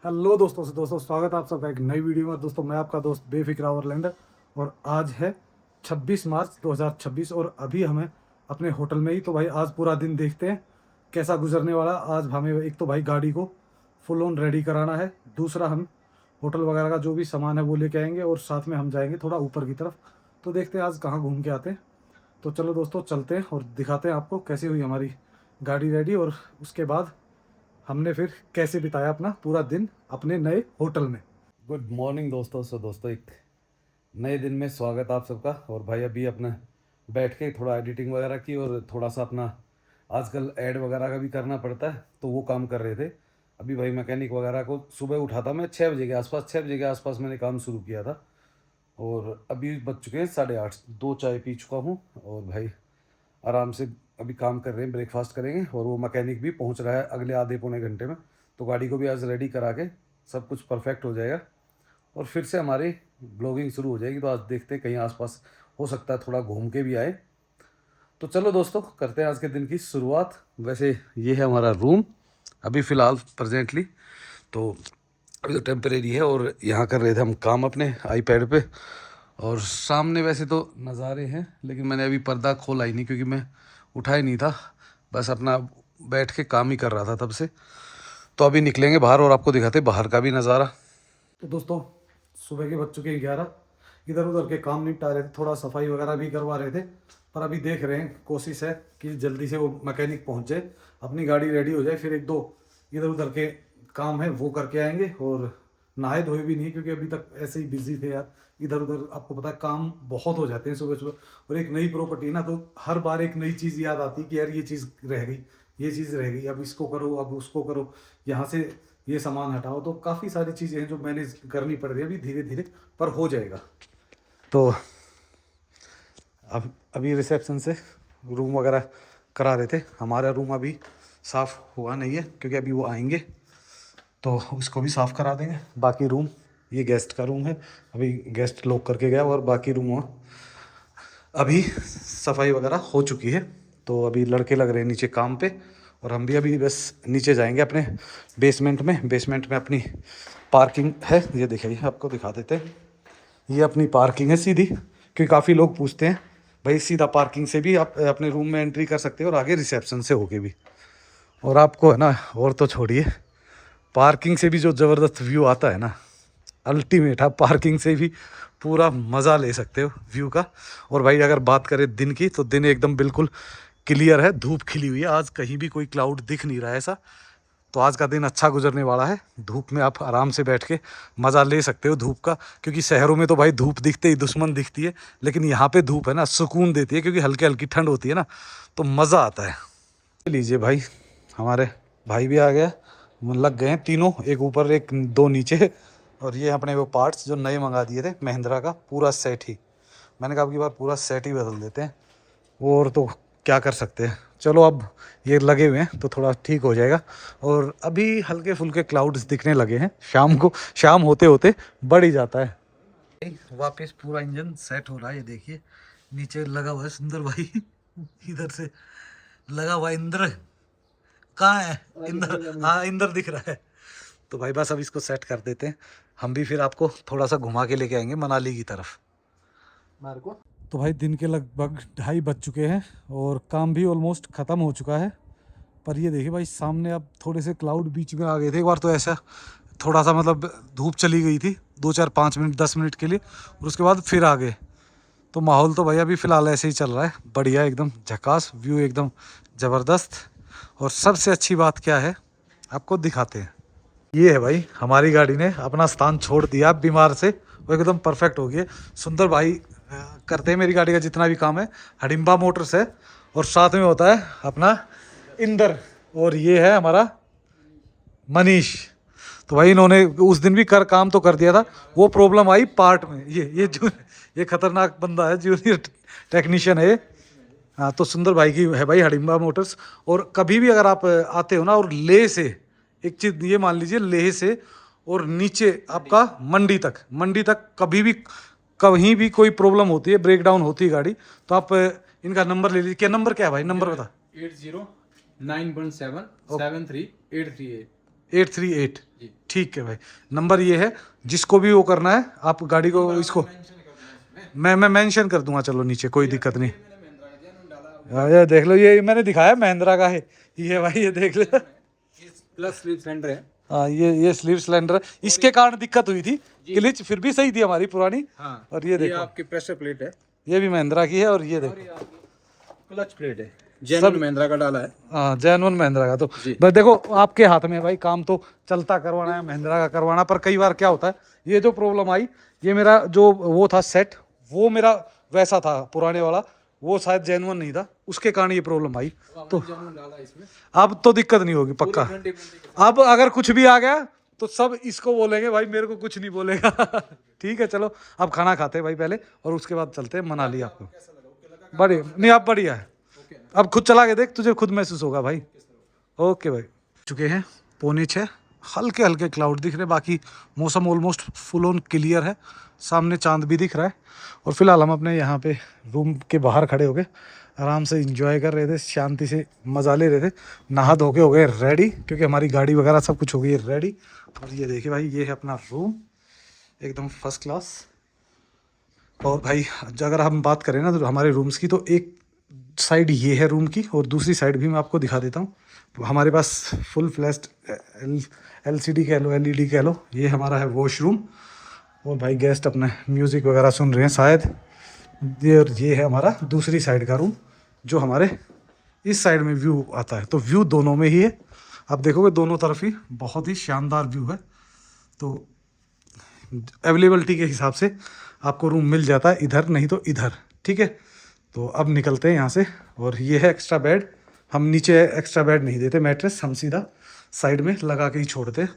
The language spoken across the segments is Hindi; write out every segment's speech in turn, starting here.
हेलो दोस्तों स्वागत है आप सबका एक नई वीडियो में। दोस्तों मैं आपका दोस्त बेफिक्रा ओवरलैंडर और आज है 26 मार्च 2026 और अभी हमें अपने होटल में ही तो भाई आज पूरा दिन देखते हैं कैसा गुजरने वाला। आज हमें एक तो भाई गाड़ी को फुल ऑन रेडी कराना है, दूसरा हम होटल वगैरह का जो भी सामान है वो लेके आएंगे और साथ में हम जाएंगे थोड़ा ऊपर की तरफ। तो देखते हैं आज कहाँ घूम के आते हैं। तो चलो दोस्तों चलते हैं और दिखाते हैं आपको कैसी हुई हमारी गाड़ी रेडी और उसके बाद हमने फिर कैसे बिताया अपना पूरा दिन अपने नए होटल में। गुड मॉर्निंग दोस्तों। दोस्तों एक नए दिन में स्वागत आप सबका। और भाई अभी अपना बैठ के थोड़ा एडिटिंग वगैरह की और थोड़ा सा अपना आजकल ऐड वगैरह का भी करना पड़ता है तो वो काम कर रहे थे। अभी भाई मैकेनिक वगैरह को सुबह उठा था मैं 6 बजे के आसपास, 6 बजे के आसपास मैंने काम शुरू किया था और अभी बज चुके हैं 8:30। 2 चाय पी चुका हूँ और भाई आराम से अभी काम कर रहे हैं, ब्रेकफास्ट करेंगे और वो मैकेनिक भी पहुंच रहा है अगले आधे पौने घंटे में। तो गाड़ी को भी आज रेडी करा के सब कुछ परफेक्ट हो जाएगा और फिर से हमारी ब्लॉगिंग शुरू हो जाएगी। तो आज देखते हैं कहीं आसपास हो सकता है थोड़ा घूम के भी आए। तो चलो दोस्तों करते हैं आज के दिन की शुरुआत। वैसे ये है हमारा रूम अभी फ़िलहाल प्रेजेंटली, तो अभी तो टेम्परेरी है और यहाँ कर रहे थे हम काम अपने आईपैड पे। और सामने वैसे तो नज़ारे हैं लेकिन मैंने अभी पर्दा खोला ही नहीं क्योंकि मैं उठा ही नहीं था, बस अपना बैठ के काम ही कर रहा था तब से। तो अभी निकलेंगे बाहर और आपको दिखाते बाहर का भी नज़ारा। तो दोस्तों सुबह के बज चुके 11, इधर उधर के काम निपटा रहे थे, थोड़ा सफाई वगैरह भी करवा रहे थे। पर अभी देख रहे हैं, कोशिश है कि जल्दी से वो मैकेनिक पहुंच जाए, अपनी गाड़ी रेडी हो जाए, फिर एक दो इधर उधर के काम है वो करके आएंगे। और नहाए धोए भी नहीं क्योंकि अभी तक ऐसे ही बिजी थे यार, इधर उधर आपको पता है काम बहुत हो जाते हैं सुबह सुबह। और एक नई प्रॉपर्टी है ना, तो हर बार एक नई चीज़ याद आती है कि यार ये चीज़ रह गई, ये चीज़ रह गई, अब इसको करो, अब उसको करो, यहाँ से ये सामान हटाओ। तो काफ़ी सारी चीज़ें हैं जो मैनेज करनी पड़ रही है अभी धीरे धीरे, पर हो जाएगा। तो अब अभी रिसेप्शन से रूम वगैरह करा रहे थे। हमारा रूम अभी साफ़ हुआ नहीं है क्योंकि अभी वो आएंगे तो उसको भी साफ़ करा देंगे। बाकी रूम, ये गेस्ट का रूम है, अभी गेस्ट लॉक करके गया और बाकी रूम अभी सफाई वगैरह हो चुकी है। तो अभी लड़के लग रहे हैं नीचे काम पे और हम भी अभी बस नीचे जाएंगे अपने बेसमेंट में। बेसमेंट में अपनी पार्किंग है, ये दिखाइए आपको दिखा देते हैं। ये अपनी पार्किंग है सीधी, क्योंकि काफ़ी लोग पूछते हैं भाई सीधा पार्किंग से भी आप अपने रूम में एंट्री कर सकते हो और आगे रिसेप्शन से होके भी। और आपको है ना, और तो छोड़िए, पार्किंग से भी जो ज़बरदस्त व्यू आता है ना, अल्टीमेट। आप पार्किंग से भी पूरा मज़ा ले सकते हो व्यू का। और भाई अगर बात करें दिन की, तो दिन एकदम बिल्कुल क्लियर है, धूप खिली हुई है, आज कहीं भी कोई क्लाउड दिख नहीं रहा है ऐसा। तो आज का दिन अच्छा गुजरने वाला है। धूप में आप आराम से बैठ के मज़ा ले सकते हो धूप का, क्योंकि शहरों में तो भाई धूप दिखते ही दुश्मन दिखती है, लेकिन यहाँ पे धूप है ना सुकून देती है, क्योंकि हल्की हल्की ठंड होती है ना, तो मज़ा आता है। लीजिए भाई, हमारे भाई भी आ गया, लग गए हैं तीनों, एक ऊपर एक दो नीचे। और ये अपने वो पार्ट्स जो नए मंगा दिए थे महिंद्रा का, पूरा सेट ही, मैंने कहा अब की बार पूरा सेट ही बदल देते हैं। और तो क्या कर सकते हैं, चलो अब ये लगे हुए हैं तो थोड़ा ठीक हो जाएगा। और अभी हल्के फुल्के क्लाउड्स दिखने लगे हैं, शाम को, शाम होते होते बढ़ ही जाता है। वापस पूरा इंजन सेट हो रहा है, ये देखिए नीचे लगा हुआ है सुंदर भाई इधर से लगा हुआ इंद्र, कहाँ है इंद्र? हाँ इंद्र दिख रहा है। तो भाई बस अब इसको सेट कर देते हैं, हम भी फिर आपको थोड़ा सा घुमा के लेके आएंगे मनाली की तरफ। मार्को, तो भाई दिन के लगभग 2:30 बज चुके हैं और काम भी ऑलमोस्ट ख़त्म हो चुका है। पर ये देखिए भाई सामने अब थोड़े से क्लाउड बीच में आ गए थे। एक बार तो ऐसा थोड़ा सा मतलब धूप चली गई थी 2 4 5 मिनट 10 मिनट के लिए, और उसके बाद फिर आ गए। तो माहौल तो भाई अभी फ़िलहाल ऐसे ही चल रहा है, बढ़िया एकदम झकास व्यू, एकदम ज़बरदस्त। और सबसे अच्छी बात क्या है आपको दिखाते हैं, ये है भाई हमारी गाड़ी ने अपना स्थान छोड़ दिया बीमार से, वो एकदम परफेक्ट हो गई। सुंदर भाई करते हैं मेरी गाड़ी का जितना भी काम है, हडिम्बा मोटर्स है, और साथ में होता है अपना इंदर, और ये है हमारा मनीष। तो भाई इन्होंने उस दिन भी काम तो कर दिया था, वो प्रॉब्लम आई पार्ट में। ये खतरनाक बंदा है, जूनियर टेक्नीशियन है। हाँ, तो सुंदर भाई की है भाई हडिम्बा मोटर्स। और कभी भी अगर आप आते हो ना, और लेह से, एक चीज़ ये मान लीजिए, लेह से और नीचे आपका मंडी तक कभी भी कहीं भी कोई प्रॉब्लम होती है, ब्रेक डाउन होती है गाड़ी, तो आप इनका नंबर ले लीजिए। क्या नंबर क्या है भाई, नंबर बता। 8091773838। 838 ठीक है भाई, नंबर ये है, जिसको भी वो करना है आप गाड़ी को इसको मैं मेंशन कर दूंगा, चलो नीचे, कोई दिक्कत नहीं। ये देख लो, ये मैंने दिखाया महिंद्रा का है ये भाई, ये देख लो। प्लस स्लीव सिलेंडर है। हाँ, ये स्लीव सिलेंडर, इसके कारण दिक्कत हुई थी, ग्लिच फिर भी सही थी हमारी पुरानी। हाँ, और ये देखो, आपकी प्रेशर प्लेट है, ये भी महिंद्रा की है, और ये देखो क्लच प्लेट है, जेन्युइन महिंद्रा का डाला है। हाँ, जैन महिंद्रा का। तो बस देखो, आपके हाथ में है भाई, काम तो चलता करवाना है, महिंद्रा का करवाना। पर कई बार क्या होता है, ये जो प्रॉब्लम आई, ये मेरा जो वो था सेट, वो मेरा वैसा था पुराने वाला, वो शायद जेन्युइन नहीं था, उसके कारण ये प्रॉब्लम आई। तो डाला इसमें, अब तो दिक्कत नहीं होगी पक्का। अब अगर कुछ भी आ गया तो सब इसको बोलेंगे भाई, मेरे को कुछ नहीं बोलेगा। ठीक है, चलो अब खाना खाते हैं भाई पहले, और उसके बाद चलते हैं मनाली। आपको बढ़िया नहीं, आप बढ़िया है, अब खुद चला के देख, तुझे खुद महसूस होगा भाई। ओके भाई, चुके हैं 5:45, हल्के हल्के क्लाउड दिख रहे, बाकी मौसम ऑलमोस्ट फुल ऑन क्लियर है, सामने चांद भी दिख रहा है। और फिलहाल हम अपने यहाँ पे रूम के बाहर खड़े हो गए, आराम से एंजॉय कर रहे थे, शांति से मज़ा ले रहे थे। नहा धो के हो गए रेडी, क्योंकि हमारी गाड़ी वगैरह सब कुछ हो गई है रेडी। और ये देखिए भाई, ये है अपना रूम, एकदम फर्स्ट क्लास। और भाई अगर हम बात करें ना तो हमारे रूम्स की, तो एक साइड ये है रूम की, और दूसरी साइड भी मैं आपको दिखा देता हूँ। हमारे पास फुल फ्लैश्ड LCD कह लो, LED कह लो, ये हमारा है वॉशरूम। और भाई गेस्ट अपने म्यूज़िक वगैरह सुन रहे हैं शायद। ये है हमारा दूसरी साइड का रूम, जो हमारे इस साइड में व्यू आता है। तो व्यू दोनों में ही है, आप देखोगे दोनों तरफ ही बहुत ही शानदार व्यू है। तो अवेलेबिलिटी के हिसाब से आपको रूम मिल जाता है, इधर नहीं तो इधर। ठीक है, तो अब निकलते हैं यहाँ से। और ये है एक्स्ट्रा बेड, हम नीचे एक्स्ट्रा बेड नहीं देते, मैट्रेस हम सीधा साइड में लगा के ही छोड़ते।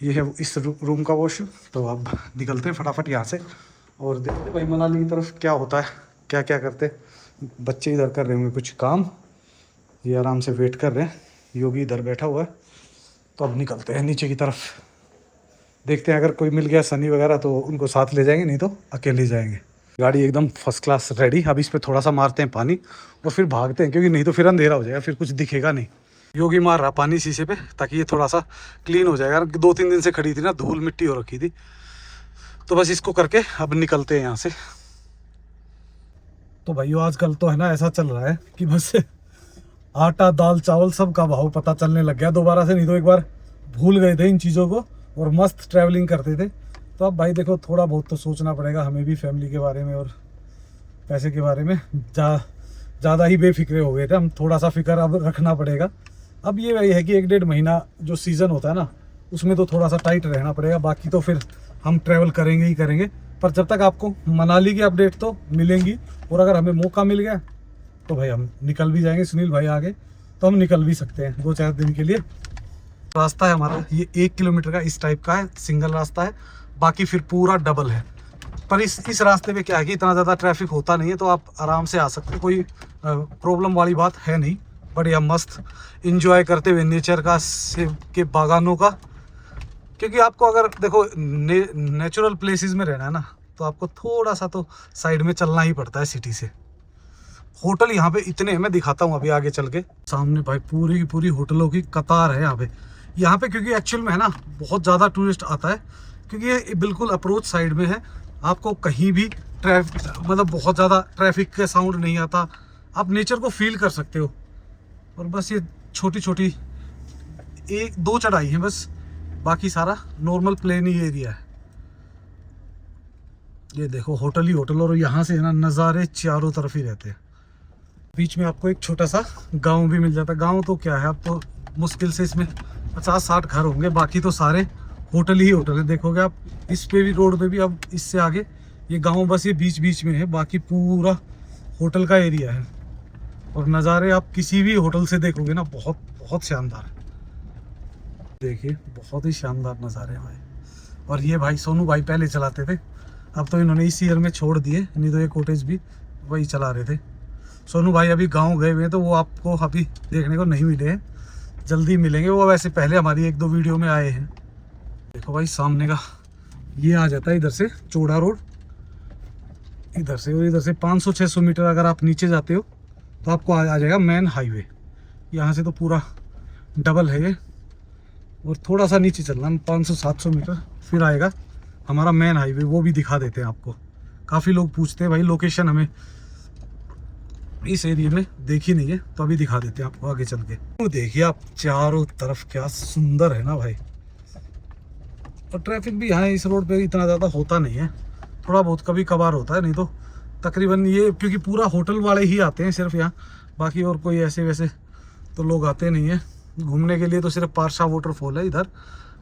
ये है इस रूम का वॉशरूम। तो अब निकलते हैं फटाफट यहाँ से, और देखते भाई मनाली की तरफ क्या होता है, क्या क्या करते। बच्चे इधर कर रहे होंगे कुछ काम, ये आराम से वेट कर रहे हैं, योगी इधर बैठा हुआ है। तो अब निकलते हैं नीचे की तरफ, देखते हैं अगर कोई मिल गया सनी वगैरह तो उनको साथ ले जाएंगे, नहीं तो अकेले जाएंगे। गाड़ी एकदम फर्स्ट क्लास रेडी, अब इस पर थोड़ा सा मारते हैं पानी और फिर भागते हैं, क्योंकि नहीं तो फिर अंधेरा हो जाएगा, फिर कुछ दिखेगा नहीं। योगी मार रहा पानी शीशे पे, ताकि ये थोड़ा सा क्लीन हो जाएगा। 2-3 दिन से खड़ी थी ना, धूल मिट्टी हो रखी थी। तो बस इसको करके अब निकलते हैं यहाँ से। तो भाइयों आजकल तो है ना, ऐसा चल रहा है कि बस आटा दाल चावल सब का भाव पता चलने लग गया दोबारा से। नहीं तो एक बार भूल गए थे इन चीज़ों को और मस्त ट्रैवलिंग करते थे। तो अब भाई देखो, थोड़ा बहुत तो सोचना पड़ेगा हमें भी, फैमिली के बारे में और पैसे के बारे में। ज़्यादा ही बेफिक्रे हो गए थे हम, थोड़ा सा फिक्र अब रखना पड़ेगा। अब ये वही है कि 1-1.5 महीना जो सीज़न होता है ना, उसमें तो थोड़ा सा टाइट रहना पड़ेगा, बाकी तो फिर हम ट्रैवल करेंगे ही करेंगे। पर जब तक आपको मनाली की अपडेट तो मिलेंगी, और अगर हमें मौका मिल गया तो भाई हम निकल भी जाएंगे। सुनील भाई आगे तो हम निकल भी सकते हैं 2-4 दिन के लिए। रास्ता है हमारा ये 1 किलोमीटर का, इस टाइप का है, सिंगल रास्ता है, बाकी फिर पूरा डबल है। पर इस रास्ते पे क्या है कि इतना ज़्यादा ट्रैफिक होता नहीं है, तो आप आराम से आ सकते हैं, कोई प्रॉब्लम वाली बात है नहीं। बढ़िया मस्त इंजॉय करते हुए नेचर का, सेब के बागानों का। क्योंकि आपको अगर देखो नेचुरल प्लेसेस में रहना है ना, तो आपको थोड़ा सा तो साइड में चलना ही पड़ता है सिटी से। होटल यहाँ पे इतने हैं, मैं दिखाता हूँ अभी आगे चल के। सामने भाई पूरी की पूरी होटलों की कतार है यहाँ पे क्योंकि एक्चुअल में है ना, बहुत ज़्यादा टूरिस्ट आता है, क्योंकि ये बिल्कुल अप्रोच साइड में है। आपको कहीं भी मतलब बहुत ज़्यादा ट्रैफिक का साउंड नहीं आता, आप नेचर को फील कर सकते हो। और बस ये छोटी छोटी 1-2 चढ़ाई है बस, बाकी सारा नॉर्मल प्लेन ही एरिया है। ये देखो होटल ही होटल, और यहाँ से है ना नज़ारे चारों तरफ ही रहते हैं। बीच में आपको एक छोटा सा गांव भी मिल जाता है। गांव तो क्या है, अब तो मुश्किल से इसमें 50-60 घर होंगे, बाकी तो सारे होटल ही होटल है। देखोगे आप इस पे भी, रोड पे भी, अब इससे आगे ये गांव बस ये बीच बीच में है, बाकी पूरा होटल का एरिया है। और नज़ारे आप किसी भी होटल से देखोगे ना, बहुत बहुत शानदार है। देखिए बहुत ही शानदार नज़ारे हैं भाई। और ये भाई सोनू भाई पहले चलाते थे, अब तो इन्होंने इस ईयर में छोड़ दिए, नहीं तो ये कॉटेज भी वही चला रहे थे। सोनू भाई अभी गांव गए हुए हैं, तो वो आपको अभी देखने को नहीं मिले हैं, जल्दी मिलेंगे। वो वैसे पहले हमारी 1-2 वीडियो में आए हैं। देखो भाई सामने का ये आ जाता है इधर से चौड़ा रोड, इधर से, और इधर से 500-600 मीटर अगर आप नीचे जाते हो तो आपको आ जाएगा मेन हाईवे। यहाँ से तो पूरा डबल है ये, और थोड़ा सा नीचे चलना, 500-700 मीटर फिर आएगा हमारा मेन हाईवे, वो भी दिखा देते हैं आपको। काफ़ी लोग पूछते हैं भाई लोकेशन हमें इस एरिया में देखी नहीं है, तो अभी दिखा देते हैं आपको आगे चल के। तो देखिए आप चारों तरफ क्या सुंदर है ना भाई। और ट्रैफिक भी यहाँ इस रोड पे इतना ज़्यादा होता नहीं है, थोड़ा बहुत कभी कभार होता है, नहीं तो तकरीबन ये क्योंकि पूरा होटल वाले ही आते हैं सिर्फ यहाँ, बाकी और कोई ऐसे वैसे तो लोग आते नहीं हैं घूमने के लिए। तो सिर्फ पारसा वाटरफॉल है इधर,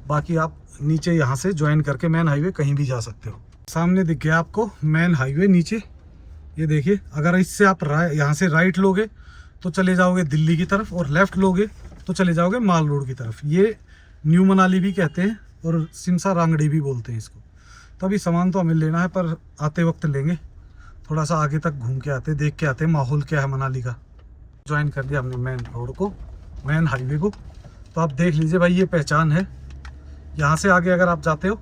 बाकी आप नीचे यहाँ से ज्वाइन करके मेन हाईवे कहीं भी जा सकते हो। सामने दिख गया आपको मेन हाईवे नीचे, ये देखिए। अगर इससे आप यहाँ से राइट लोगे तो चले जाओगे दिल्ली की तरफ, और लेफ़्ट लोगे तो चले जाओगे माल रोड की तरफ। ये न्यू मनाली भी कहते हैं और सिमसा रांगड़ी भी बोलते हैं इसको। तो अभी सामान तो हमें लेना है, पर आते वक्त लेंगे, थोड़ा सा आगे तक घूम के आते, देख के आते माहौल क्या है मनाली का। ज्वाइन कर दिया हमने मेन रोड को, मेन हाईवे को। तो आप देख लीजिए भाई, ये पहचान है। यहाँ से आगे अगर आप जाते हो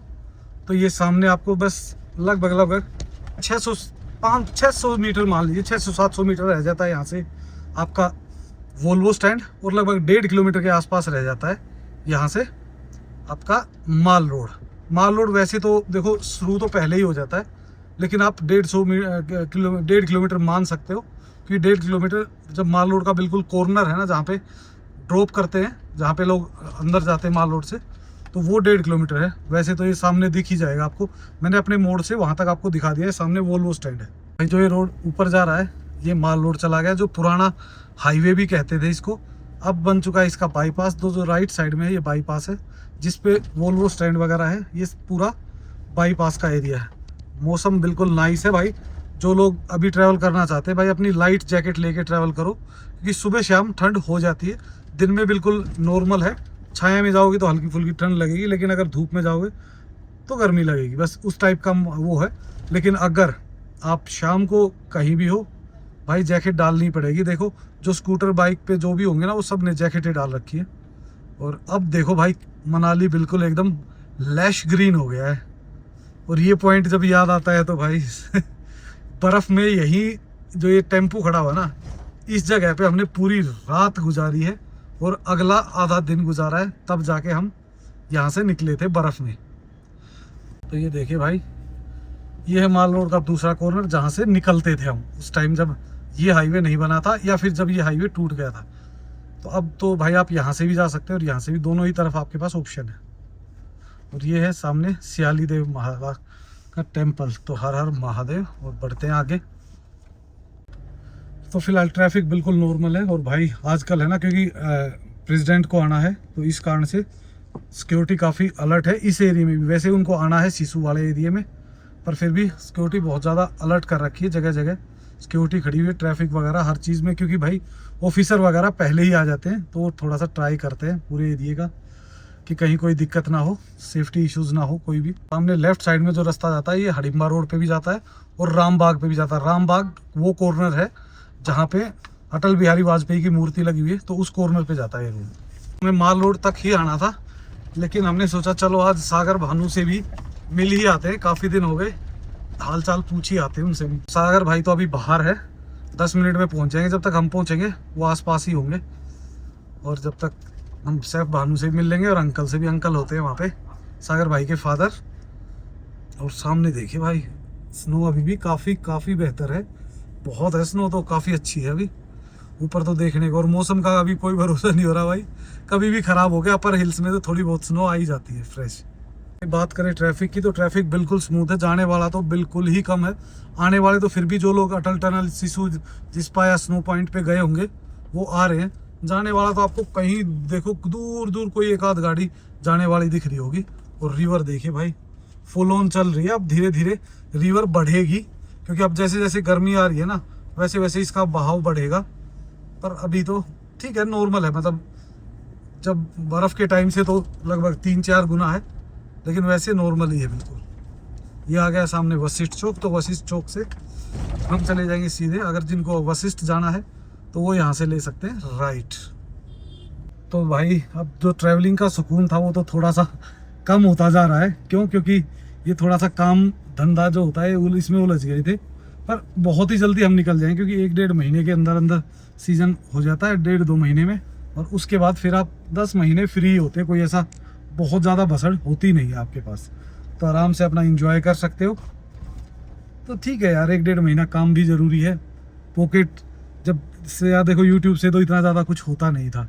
तो ये सामने आपको बस लगभग 600 मीटर, मान लीजिए 600-700 मीटर रह जाता है यहाँ से आपका वोल्वो स्टैंड, और लगभग 1.5 किलोमीटर के आसपास रह जाता है यहाँ से आपका माल रोड। माल रोड वैसे तो देखो शुरू तो पहले ही हो जाता है, लेकिन आप 1.5 किलोमीटर मान सकते हो, कि 1.5 किलोमीटर जब माल रोड का बिल्कुल कॉर्नर है ना, जहाँ पे ड्रॉप करते हैं, जहाँ पे लोग अंदर जाते हैं माल रोड से, तो वो 1.5 किलोमीटर है। वैसे तो ये सामने दिख ही जाएगा आपको, मैंने अपने मोड़ से वहाँ तक आपको दिखा दिया है। सामने वोल्वो स्टैंड है भाई। जो ये रोड ऊपर जा रहा है ये माल रोड चला गया, जो पुराना हाईवे भी कहते थे इसको, अब बन चुका है इसका बाईपास। जो राइट साइड में है ये बाईपास है, जिसपे वोल्वो स्टैंड वगैरह है, ये पूरा बाईपास का एरिया है। मौसम बिल्कुल नाइस है भाई। जो लोग अभी ट्रैवल करना चाहते हैं भाई, अपनी लाइट जैकेट लेके ट्रैवल करो, क्योंकि सुबह शाम ठंड हो जाती है, दिन में बिल्कुल नॉर्मल है। छाया में जाओगे तो हल्की फुल्की ठंड लगेगी, लेकिन अगर धूप में जाओगे तो गर्मी लगेगी, बस उस टाइप का वो है। लेकिन अगर आप शाम को कहीं भी हो भाई, जैकेट डालनी पड़ेगी। देखो जो स्कूटर बाइक पे जो भी होंगे ना, वो सब ने जैकेटें डाल रखी है। और अब देखो भाई, मनाली बिल्कुल एकदम लैश ग्रीन हो गया है। और ये पॉइंट जब याद आता है तो भाई बर्फ़ में यही जो ये टेम्पो खड़ा हुआ ना, इस जगह पे हमने पूरी रात गुजारी है, और अगला आधा दिन गुजारा है, तब जाके हम यहाँ से निकले थे बर्फ़ में। तो ये देखिए भाई, ये है माल रोड का दूसरा कॉर्नर, जहाँ से निकलते थे हम उस टाइम जब ये हाईवे नहीं बना था, या फिर जब ये हाईवे टूट गया था। तो अब तो भाई आप यहाँ से भी जा सकते हैं और यहाँ से भी, दोनों ही तरफ आपके पास ऑप्शन है। और ये है सामने सियाली देव महादेव का टेम्पल। तो हर हर महादेव। और बढ़ते हैं आगे। तो फिलहाल ट्रैफिक बिल्कुल नॉर्मल है। और भाई आजकल है ना, क्योंकि प्रेसिडेंट को आना है, तो इस कारण से सिक्योरिटी काफ़ी अलर्ट है इस एरिया में भी। वैसे उनको आना है सिसु वाले एरिया में, पर फिर भी सिक्योरिटी बहुत ज़्यादा अलर्ट कर रखी है, जगह जगह सिक्योरिटी खड़ी हुई है, ट्रैफिक वगैरह हर चीज़ में। क्योंकि भाई ऑफिसर वगैरह पहले ही आ जाते हैं, तो वो थोड़ा सा ट्राई करते हैं पूरे एरिया का कि कहीं कोई दिक्कत ना हो, सेफ्टी इश्यूज़ ना हो कोई भी। सामने लेफ्ट साइड में जो रास्ता जाता है, ये हडिम्बा रोड पे भी जाता है और रामबाग पे भी जाता है। रामबाग वो कॉर्नर है जहाँ पे अटल बिहारी वाजपेयी की मूर्ति लगी हुई है, तो उस कॉर्नर पे जाता है ये रोड। हमें माल रोड तक ही आना था, लेकिन हमने सोचा चलो आज सागर भानु से भी मिल ही आते हैं, काफ़ी दिन हो गए, हाल चाल पूछ ही आते हैं उनसे भी। सागर भाई तो अभी बाहर है, 10 मिनट में पहुँच जाएंगे। जब तक हम पहुँचेंगे वो आसपास ही होंगे, और जब तक हम सैफ भानु से भी मिल लेंगे, और अंकल से भी, अंकल होते हैं वहाँ पे सागर भाई के फादर। और सामने देखिए भाई, स्नो अभी भी काफ़ी बेहतर है, बहुत है स्नो, तो काफ़ी अच्छी है अभी ऊपर तो देखने को। और मौसम का अभी कोई भरोसा नहीं हो रहा भाई, कभी भी ख़राब हो गया। अपर हिल्स में तो थोड़ी बहुत स्नो आ ही जाती है फ्रेश। बात करें ट्रैफिक की, तो ट्रैफिक बिल्कुल स्मूथ है। जाने वाला तो बिल्कुल ही कम है, आने वाले तो फिर भी जो लोग अटल टनल, सिसु, जिस्पा या स्नो पॉइंट पे गए होंगे वो आ रहे हैं। जाने वाला तो आपको कहीं देखो दूर दूर कोई एक आध गाड़ी जाने वाली दिख रही होगी। और रिवर देखिए भाई, फुल ऑन चल रही है। अब धीरे धीरे रिवर बढ़ेगी, क्योंकि अब जैसे जैसे गर्मी आ रही है ना, वैसे वैसे इसका बहाव बढ़ेगा। पर अभी तो ठीक है, नॉर्मल है। मतलब जब बर्फ़ के टाइम से तो लगभग 3-4 गुना है, लेकिन वैसे नॉर्मल ही है बिल्कुल। ये आ गया सामने वशिष्ठ चौक, तो वशिष्ठ चौक से हम चले जाएंगे सीधे। अगर जिनको वशिष्ठ जाना है तो वो यहाँ से ले सकते हैं राइट। तो भाई अब जो ट्रैवलिंग का सुकून था वो तो थोड़ा सा कम होता जा रहा है। क्यों? क्योंकि ये थोड़ा सा काम धंधा जो होता है इसमें उलझ गए थे। पर बहुत ही जल्दी हम निकल जाएंगे, क्योंकि 1-1.5 महीने के अंदर अंदर सीज़न हो जाता है, 1.5-2 महीने में। और उसके बाद फिर आप 10 महीने फ्री होते हैं, कोई ऐसा बहुत ज़्यादा भसड़ होती नहीं है आपके पास, तो आराम से अपना इंजॉय कर सकते हो। तो ठीक है यार, 1-1.5 महीना काम भी ज़रूरी है। पॉकेट जब से यार देखो यूट्यूब से तो इतना ज़्यादा कुछ होता नहीं था,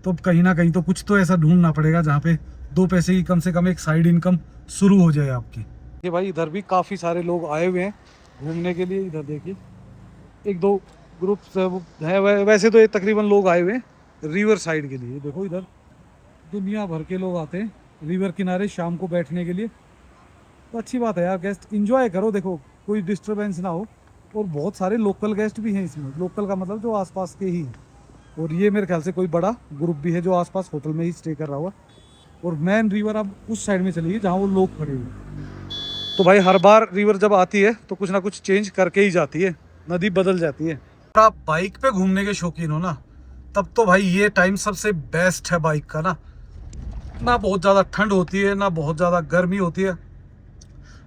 तो अब कहीं ना कहीं तो कुछ तो ऐसा ढूंढना पड़ेगा जहाँ पे 2 पैसे की कम से कम एक साइड इनकम शुरू हो जाए आपकी। ये भाई इधर भी काफ़ी सारे लोग आए हुए हैं घूमने के लिए। इधर देखिए 1-2 ग्रुप है, वैसे तो ये तकरीबन लोग आए हुए हैं रिवर साइड के लिए। देखो इधर दुनिया भर के लोग आते हैं रिवर किनारे शाम को बैठने के लिए। तो अच्छी बात है यार, गेस्ट इंजॉय करो, देखो कोई डिस्टरबेंस ना हो। और बहुत सारे लोकल गेस्ट भी हैं इसमें, लोकल का मतलब जो आसपास के ही हैं। और ये मेरे ख्याल से कोई बड़ा ग्रुप भी है जो आसपास होटल में ही स्टे कर रहा हुआ। और मेन रिवर अब उस साइड में चलिए जहाँ वो लोग खड़े हुए। तो भाई हर बार रिवर जब आती है तो कुछ ना कुछ चेंज करके ही जाती है, नदी बदल जाती है। अगर आप बाइक पे घूमने के शौकीन हो ना, तब तो भाई ये टाइम सबसे बेस्ट है बाइक का ना बहुत ज़्यादा ठंड होती है ना बहुत ज़्यादा गर्मी होती है।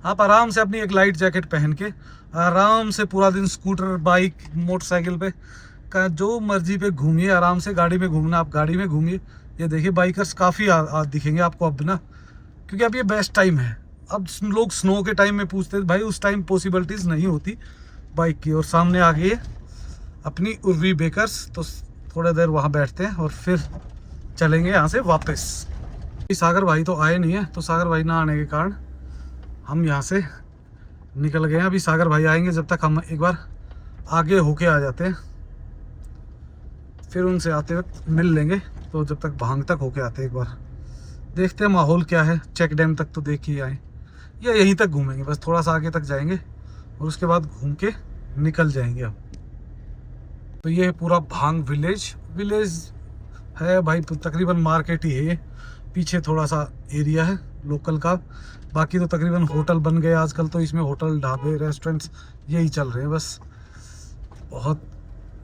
आप आराम से अपनी एक लाइट जैकेट पहन के आराम से पूरा दिन स्कूटर, बाइक, मोटरसाइकिल पे का जो मर्जी पे घूमिए। आराम से गाड़ी में घूमना आप गाड़ी में घूमिए। ये देखिए बाइकर्स काफ़ी दिखेंगे आपको अब ना, क्योंकि अब ये बेस्ट टाइम है। अब लोग स्नो के टाइम में पूछते हैं भाई, उस टाइम पॉसिबिलिटीज़ नहीं होती बाइक की। और सामने आ गई है अपनी उर्वी बेकर्स, तो थोड़ा देर वहाँ बैठते हैं और फिर चलेंगे यहाँ से वापस। सागर भाई तो आए नहीं है, तो सागर भाई ना आने के कारण हम यहाँ से निकल गए हैं। अभी सागर भाई आएंगे, जब तक हम एक बार आगे होके आ जाते हैं, फिर उनसे आते वक्त मिल लेंगे। तो जब तक भांग तक होके आते हैं एक बार देखते हैं माहौल क्या है। चेक डैम तक तो देख ही आए, या यहीं तक घूमेंगे, बस थोड़ा सा आगे तक जाएंगे और उसके बाद घूम के निकल जाएंगे अब। तो ये पूरा भांग विलेज है भाई, तकरीबन मार्केट ही है ये। पीछे थोड़ा सा एरिया है लोकल का, बाकी तो तकरीबन होटल बन गए आजकल। तो इसमें होटल, ढाबे, रेस्टोरेंट्स यही चल रहे हैं बस। बहुत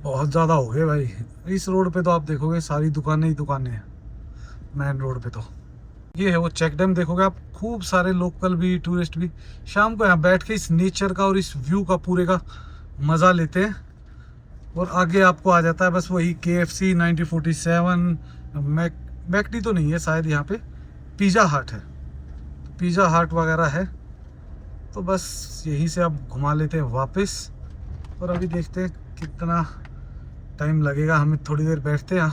बहुत ज़्यादा हो गए भाई। इस रोड पे तो आप देखोगे सारी दुकानें ही दुकानें हैं मेन रोड पे। तो ये है वो चेक डैम, देखोगे आप खूब सारे लोकल भी, टूरिस्ट भी शाम को यहाँ बैठ के इस नेचर का और इस व्यू का पूरे का मज़ा लेते हैं। और आगे आपको आ जाता है बस वही KFC, 1947, मैकडी तो नहीं है शायद, यहाँ पे पिज़्ज़ा हट है, पिज़्ज़ा हट वगैरह है। तो बस यहीं से आप घुमा लेते हैं वापस। और अभी देखते हैं कितना टाइम लगेगा, हमें थोड़ी देर बैठते हैं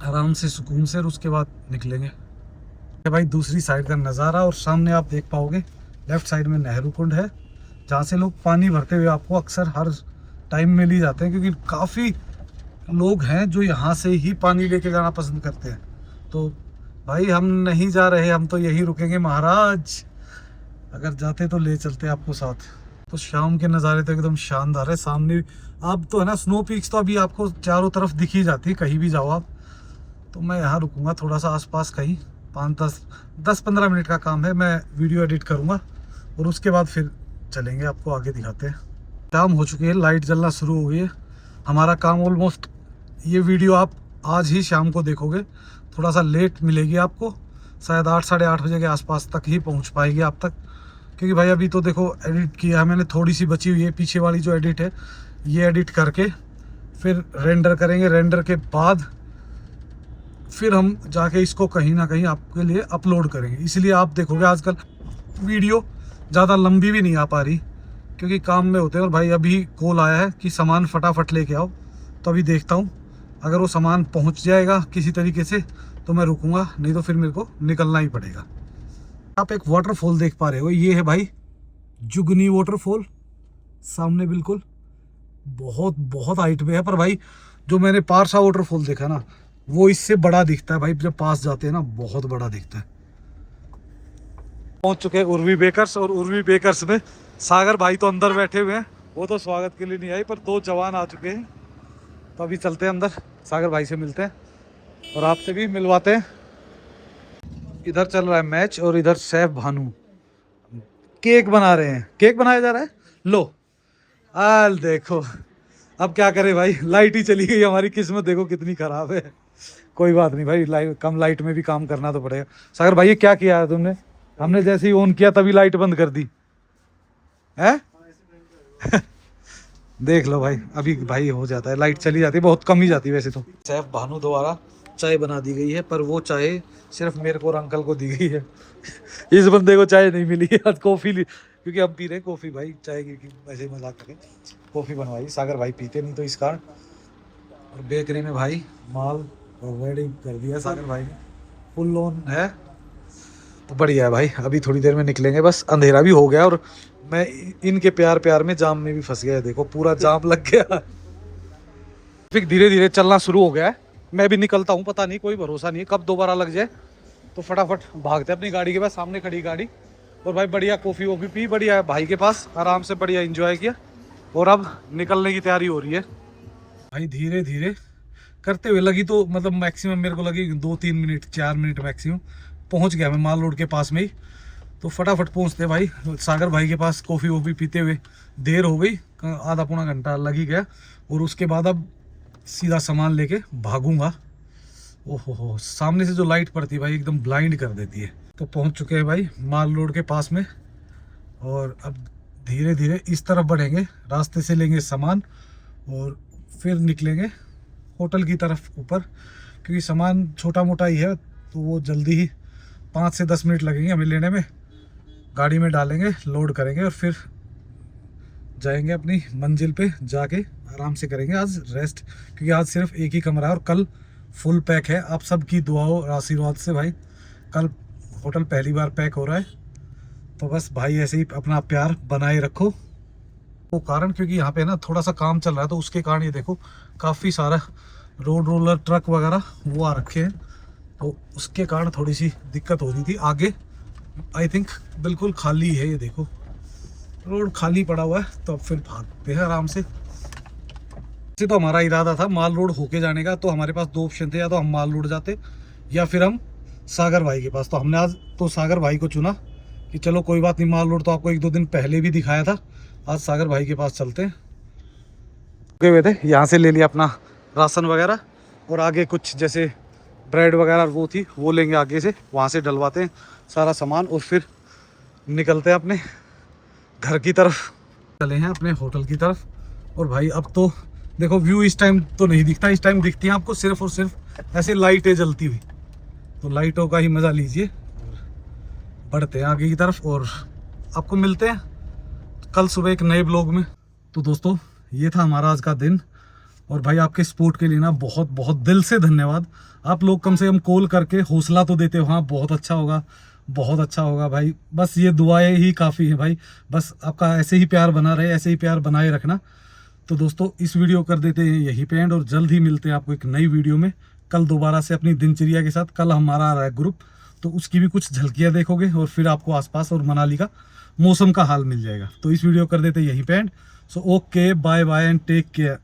आराम से सुकून से, और उसके बाद निकलेंगे भाई दूसरी साइड का नज़ारा। और सामने आप देख पाओगे लेफ्ट साइड में नेहरू कुंड है, जहाँ से लोग पानी भरते हुए आपको अक्सर हर टाइम में ले जाते हैं, क्योंकि काफ़ी लोग हैं जो यहाँ से ही पानी लेके जाना पसंद करते हैं। तो भाई हम नहीं जा रहे, हम तो यहीं रुकेंगे महाराज। अगर जाते तो ले चलते आपको साथ। तो शाम के नज़ारे तो एकदम शानदार है। सामने आप तो है ना स्नो पीक्स तो अभी आपको चारों तरफ दिख ही जाती है, कहीं भी जाओ आप। तो मैं यहाँ रुकूंगा थोड़ा सा आसपास कहीं, 10-15 मिनट का काम है, मैं वीडियो एडिट करूँगा और उसके बाद फिर चलेंगे, आपको आगे दिखाते हैं। शाम हो चुकी है, लाइट जलना शुरू हो गई है। हमारा काम ऑलमोस्ट, ये वीडियो आप आज ही शाम को देखोगे, थोड़ा सा लेट मिलेगी आपको, शायद 8, साढ़े 8 बजे के आसपास तक ही पहुंच पाएगी आप तक। क्योंकि भाई अभी तो देखो एडिट किया है मैंने, थोड़ी सी बची हुई है पीछे वाली जो एडिट है, ये एडिट करके फिर रेंडर करेंगे। रेंडर के बाद फिर हम जाके इसको कहीं ना कहीं आपके लिए अपलोड करेंगे। इसलिए आप देखोगे आजकल वीडियो ज़्यादा लंबी भी नहीं आ पा रही, क्योंकि काम में होते हैं। और भाई अभी कॉल आया है कि सामान फटाफट लेके आओ, तो अभी देखता हूँ अगर वो सामान पहुँच जाएगा किसी तरीके से तो मैं रुकूंगा, नहीं तो फिर मेरे को निकलना ही पड़ेगा। आप एक वाटरफॉल देख पा रहे हो, ये है भाई जुगनी वाटरफॉल, सामने बिल्कुल बहुत बहुत हाइट पे है। पर भाई जो मैंने पारसा वाटरफॉल देखा ना, वो इससे बड़ा दिखता है भाई, जब पास जाते हैं ना बहुत बड़ा दिखता है। पहुंच चुके हैं उर्वी बेकर्स, और उर्वी बेकर्स में सागर भाई तो अंदर बैठे हुए हैं, वो तो स्वागत के लिए नहीं आई, पर 2 जवान आ चुके हैं। तो अभी चलते हैं अंदर, सागर भाई से मिलते हैं और आपसे भी मिलवाते हैं। इधर चल रहा है मैच और इधर शेफ भानु केक बना रहे हैं, केक बनाया जा रहा है। लो आल देखो, अब क्या करें भाई, लाइट ही चली गई, हमारी किस्मत देखो कितनी खराब है। कोई बात नहीं भाई, कम लाइट में भी काम करना तो पड़ेगा। सागर भाई ये क्या किया है तुमने? हमने जैसे ही ऑन किया तभी लाइट बंद कर दी है। देख लो भाई, अभी भाई हो जाता है, लाइट चली जाती है, बहुत कम ही जाती है वैसे तो। शेफ भानु द्वारा चाय बना दी गई है, पर वो चाय सिर्फ मेरे को और अंकल को दी गई है। इस बंदे को चाय नहीं मिली है आज, कॉफ़ी क्योंकि हम पी रहे कॉफ़ी भाई, चाय की ऐसे मजाक करें, कॉफ़ी बनवाई। सागर भाई पीते नहीं तो इस कारण। और बेकरी में भाई माल रेडी कर दिया सागर भाई ने, फुल लोन है तो बढ़िया है भाई। अभी थोड़ी देर में निकलेंगे, बस अंधेरा भी हो गया और मैं इनके प्यार प्यार में जाम में भी फंस गया। देखो पूरा जाम लग गया। फिर धीरे धीरे चलना शुरू हो गया है। मैं भी निकलता हूँ, पता नहीं, कोई भरोसा नहीं है कब दोबारा लग जाए। तो फटाफट भागते अपनी गाड़ी के पास, सामने खड़ी गाड़ी। और भाई बढ़िया कॉफ़ी वॉफ़ी पी, बढ़िया भाई के पास आराम से बढ़िया एंजॉय किया। और अब निकलने की तैयारी हो रही है भाई। धीरे धीरे करते हुए लगी तो मतलब मैक्सिमम मेरे को लगी 2-3 मिनट 4 मिनट मैक्सिमम। पहुंच गया मैं माल रोड के पास में ही। तो फटाफट पहुंचते भाई सागर भाई के पास, कॉफ़ी वॉफ़ी पीते हुए। देर हो गई, आधा पौना घंटा लग ही गया। और उसके बाद अब सीधा सामान लेके भागूंगा। ओहो हो, सामने से जो लाइट पड़ती है भाई एकदम ब्लाइंड कर देती है। तो पहुंच चुके हैं भाई माल रोड के पास में। और अब धीरे धीरे इस तरफ बढ़ेंगे, रास्ते से लेंगे सामान और फिर निकलेंगे होटल की तरफ ऊपर। क्योंकि सामान छोटा मोटा ही है तो वो जल्दी ही 5 से 10 मिनट लगेंगे हमें लेने में। गाड़ी में डालेंगे, लोड करेंगे और फिर जाएंगे अपनी मंजिल पे। जाके आराम से करेंगे आज रेस्ट, क्योंकि आज सिर्फ एक ही कमरा है और कल फुल पैक है। आप सबकी दुआओं और आशीर्वाद से भाई कल होटल पहली बार पैक हो रहा है। तो बस भाई ऐसे ही अपना प्यार बनाए रखो। वो कारण क्योंकि यहाँ पे ना थोड़ा सा काम चल रहा है, तो उसके कारण ये देखो काफ़ी सारा रोड रोलर ट्रक वगैरह वो आ रखे हैं। तो उसके कारण थोड़ी सी दिक्कत हो रही थी। आगे आई थिंक बिल्कुल खाली है, ये देखो रोड खाली पड़ा हुआ है। तो अब फिर भागते हैं आराम से। तो हमारा इरादा था माल रोड होके जाने का, तो हमारे पास 2 ऑप्शन थे, या तो हम माल रोड जाते या फिर हम सागर भाई के पास। तो हमने आज तो सागर भाई को चुना कि चलो कोई बात नहीं, माल रोड तो आपको 1-2 दिन पहले भी दिखाया था, आज सागर भाई के पास चलते हैं। रुके हुए थे, यहाँ से ले लिया अपना राशन वगैरह। और आगे कुछ जैसे ब्रेड वगैरह वो थी, वो लेंगे आगे से, वहाँ से डलवाते हैं सारा सामान और फिर निकलते हैं अपने घर की तरफ। चले हैं अपने होटल की तरफ। और भाई अब तो देखो व्यू इस टाइम तो नहीं दिखता, इस टाइम दिखती है आपको सिर्फ और सिर्फ ऐसे लाइटें जलती हुई। तो लाइटों का ही मज़ा लीजिए। बढ़ते हैं आगे की तरफ और आपको मिलते हैं कल सुबह एक नए ब्लॉग में। तो दोस्तों ये था हमारा आज का दिन। और भाई आपके सपोर्ट के लिए ना बहुत बहुत दिल से धन्यवाद। आप लोग कम से कम कॉल करके हौसला तो देते हो, हाँ बहुत अच्छा होगा, बहुत अच्छा होगा भाई। बस ये दुआएं ही काफ़ी है भाई। बस आपका ऐसे ही प्यार बना रहे, ऐसे ही प्यार बनाए रखना। तो दोस्तों इस वीडियो कर देते हैं यहीं पे एंड, और जल्द ही मिलते हैं आपको एक नई वीडियो में कल दोबारा से अपनी दिनचर्या के साथ। कल हमारा आ रहा है ग्रुप, तो उसकी भी कुछ झलकियाँ देखोगे और फिर आपको आसपास और मनाली का मौसम का हाल मिल जाएगा। तो इस वीडियो कर देते हैं यहीं पे end. So okay, bye bye and take care.